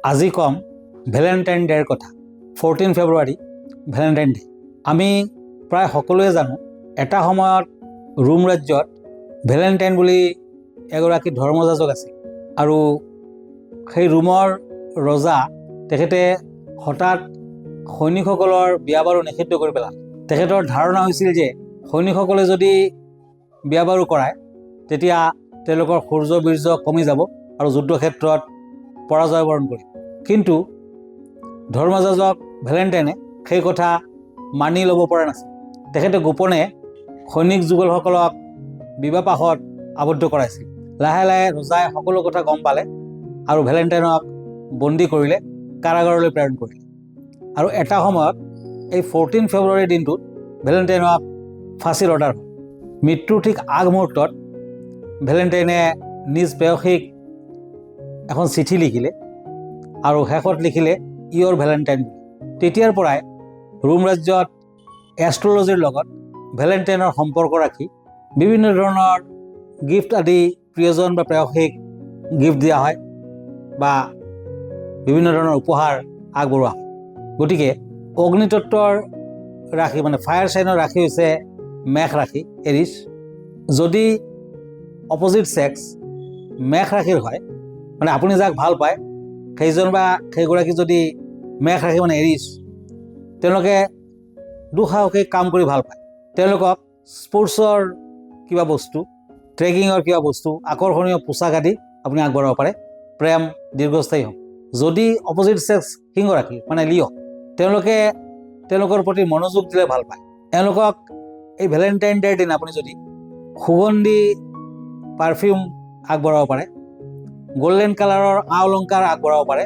আজি কম ভেলেণ্টাইন ডেৰ কথা। 14 ফেব্ৰুৱাৰী ভেলেণ্টাইন ডে। আমি প্ৰায় সকলোৱে জানো এটা সময়ত ৰোম ৰাজ্যত ভেলেণ্টাইন বুলি এগৰাকী ধৰ্মযাজক আছিল আৰু সেই ৰোমৰ ৰজা তেখেতে হঠাৎ সৈনিকসকলৰ বিয়া বাৰু নিষিদ্ধ কৰি পেলালে। তেখেতৰ ধাৰণা হৈছিল যে সৈনিকসকলে যদি বিয়া বাৰু কৰায় তেতিয়া তেওঁলোকৰ সূৰ্য বীৰ্য কমি যাব আৰু যুদ্ধক্ষেত্ৰত পৰাজয় বৰণ কৰিব। কিন্তু ধৰ্মযাজক ভেলেণ্টাইনে সেই কথা মানি ল'ব পৰা নাছিল। তেখেতে গোপনে সৈনিক যুগলসকলক বিবাহপাশত আবদ্ধ কৰাইছিল। লাহে লাহে ৰজাই সকলো কথা গম পালে আৰু ভেলেণ্টাইনক বন্দী কৰিলে, কাৰাগাৰলৈ প্ৰেৰণ কৰিলে। আৰু এটা সময়ত এই 14 ফেব্ৰুৱাৰীৰ দিনটোত ভেলেণ্টাইনক ফাঁচীৰ অৰ্ডাৰ হ'ল। মৃত্যুৰ ঠিক আগমুহূৰ্তত ভেলেণ্টাইনে নিজ প্ৰেয়সীক এখন চিঠি লিখিলে আৰু শেষত লিখিলে ইয়ৰ ভেলেণ্টাইন বুলি। তেতিয়াৰ পৰাই ৰোম ৰাজ্যত এষ্ট্ৰলজিৰ লগত ভেলেণ্টাইনৰ সম্পৰ্ক ৰাখি বিভিন্ন ধৰণৰ গিফ্ট আদি প্ৰিয়জন বা প্ৰেয়সীক গিফ্ট দিয়া হয় বা বিভিন্ন ধৰণৰ উপহাৰ আগবঢ়োৱা হয়। গতিকে অগ্নিতত্বৰ ৰাশি মানে ফায়াৰ চাইনৰ ৰাশি হৈছে মেষ ৰাশি, এৰিছ। যদি অপজিট ছেক্স মেষ ৰাশিৰ হয়, মানে আপুনি যাক ভাল পায় সেইজন বা সেইগৰাকী যদি মেষ ৰাশি মানে এৰিছ, তেওঁলোকে দুঃসাহসিক কাম কৰি ভাল পায়। তেওঁলোকক স্পৰ্টছৰ কিবা বস্তু, ট্ৰেকিঙৰ কিবা বস্তু, আকৰ্ষণীয় পোচাক আদি আপুনি আগবঢ়াব পাৰে। প্ৰেম দীৰ্ঘস্থায়ী হ'ব। যদি অপজিট ছেক্স সিংহ ৰাশি মানে লিঅ', তেওঁলোকে তেওঁলোকৰ প্ৰতি মনোযোগ দিলে ভাল পায়। এওঁলোকক এই ভেলেণ্টাইন ডেৰ দিনা আপুনি যদি সুগন্ধি পাৰফিউম আগবঢ়াব পাৰে, গল্ডেন কালাৰৰ আ অলংকাৰ আগবঢ়াব পাৰে,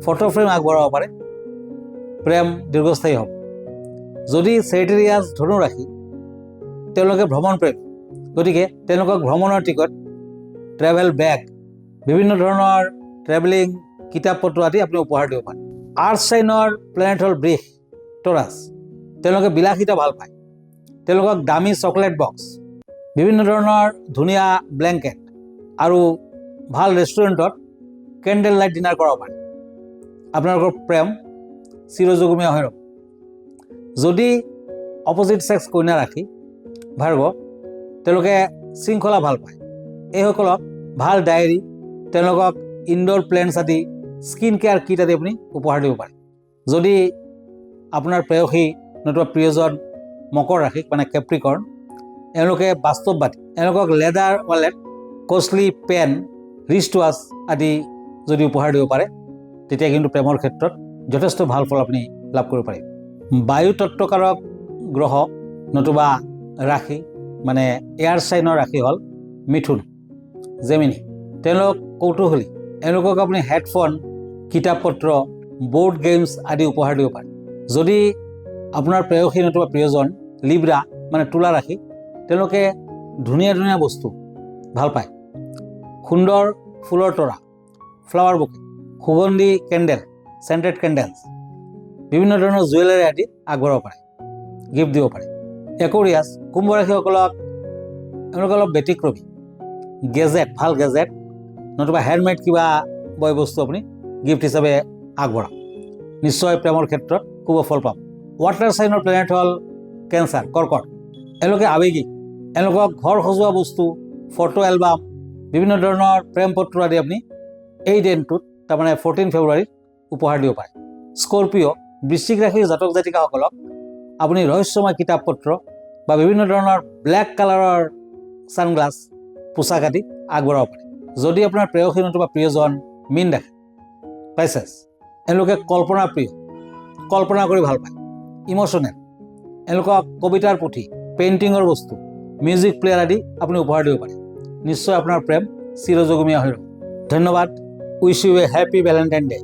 ফটো ফ্ৰেম আগবঢ়াব পাৰে, প্ৰেম দীৰ্ঘস্থায়ী হ'ব। যদি চেৰিটেৰিয়াছ ধনু ৰাশি, তেওঁলোকে ভ্ৰমণ প্ৰেম, গতিকে তেওঁলোকক ভ্ৰমণৰ টিকট, ট্ৰেভেল বেগ, বিভিন্ন ধৰণৰ ট্ৰেভেলিং কিতাপ পত্ৰ আদি আপুনি উপহাৰ দিব পাৰে। আৰ্থ চাইনৰ প্লেনেট হ'ল বৃষ, টৰাছ। তেওঁলোকে বিলাসিতা ভাল পায়। তেওঁলোকক দামী চকলেট বক্স, বিভিন্ন ধৰণৰ ধুনীয়া ব্লেংকেট আৰু ভাল ৰেষ্টুৰেণ্টত কেণ্ডেল লাইট ডিনাৰ কৰাব পাৰে। আপোনালোকৰ প্ৰেম চিৰযুগমীয়া হৈ ৰ'ব। যদি অপজিট ছেক্স কন্যা ৰাশি, ভাৰ্গ, তেওঁলোকে শৃংখলা ভাল পায়। এইসকলক ভাল ডায়েৰী, তেওঁলোকক ইনড'ৰ প্লেণ্টছ আদি, স্কিন কেয়াৰ কিট আদি আপুনি উপহাৰ দিব পাৰে। যদি আপোনাৰ প্ৰেয়সী নতুবা প্ৰিয়জন মকৰ ৰাশি মানে কেপ্ৰিকৰ্ণ, এওঁলোকে বাস্তৱবাদী। এওঁলোকক leather wallet, costly pen, wrist watch আদি যদি উপহাৰ দিব পাৰে তেতিয়া কিন্তু প্ৰেমৰ ক্ষেত্ৰত যথেষ্ট ভাল ফল আপুনি লাভ কৰিব পাৰিব। বায়ু তত্ত্বকাৰক গ্ৰহ নতুবা ৰাশি মানে এয়াৰ চাইনৰ ৰাশি হ'ল মিথুন, জেমিনি। তেওঁলোক কৌতূহলী। এওঁলোকক আপুনি হেডফোন, কিতাপ পত্ৰ, ব'ৰ্ড গেমছ আদি উপহাৰ দিব পাৰে। যদি আপোনাৰ প্ৰেয়সী নতুবা প্ৰিয়জন লিব্ৰা মানে তুলা ৰাশি, তেওঁলোকে ধুনীয়া ধুনীয়া বস্তু ভাল পায়। সুন্দৰ ফুলৰ তৰা, ফ্লাৱাৰ বুকে, সুগন্ধি কেণ্ডেল, চেণ্টেড কেণ্ডেলছ, বিভিন্ন ধৰণৰ জুৱেলাৰী আদি আগবঢ়াব পাৰে, গিফ্ট দিব পাৰে। একৰিয়াছ, কুম্ভ ৰাশিসকলক এওঁলোকে অলপ ব্যতিক্ৰমী। গেজেট, ভাল গেজেট নতুবা হেণ্ডমেড কিবা বয় বস্তু আপুনি গিফ্ট হিচাপে আগবঢ়াওক। নিশ্চয় প্ৰেমৰ ক্ষেত্ৰত শুভ ফল পাব। ৱাটাৰ চাইনৰ প্লেনেট হ'ল কেঞ্চাৰ, কৰ্কট। এওঁলোকে আৱেগিক। এওঁলোকক ঘৰ সজোৱা বস্তু, ফটো এলবাম, বিভিন্ন ধৰণৰ প্ৰেম পত্ৰ আদি আপুনি এই দিনটোত তাৰমানে 14 ফেব্ৰুৱাৰীত উপহাৰ দিব পাৰে। স্কৰপিঅ, বৃশ্চিক ৰাশিৰ জাতক জাতিকাসকলক আপুনি ৰহস্যময় কিতাপ পত্ৰ বা বিভিন্ন ধৰণৰ ব্লেক কালাৰৰ ছানগ্লাছ, পোচাক আদি আগবঢ়াব পাৰে। যদি আপোনাৰ প্ৰেয়সী নতুবা প্ৰিয়জন মীন ৰাশি, পাইছেছ, এওঁলোকে কল্পনা প্ৰিয়, কল্পনা কৰি ভাল পায়, ইম'চনেল। এওঁলোকক কবিতাৰ পুথি, পেইণ্টিঙৰ বস্তু, মিউজিক প্লেয়াৰ আদি আপুনি উপহাৰ দিব পাৰে। নিশ্চয় আপোনাৰ প্ৰেম চিৰযুগমীয়া হৈ ৰ'ব। ধন্যবাদ। Wish U A happy Valentine day.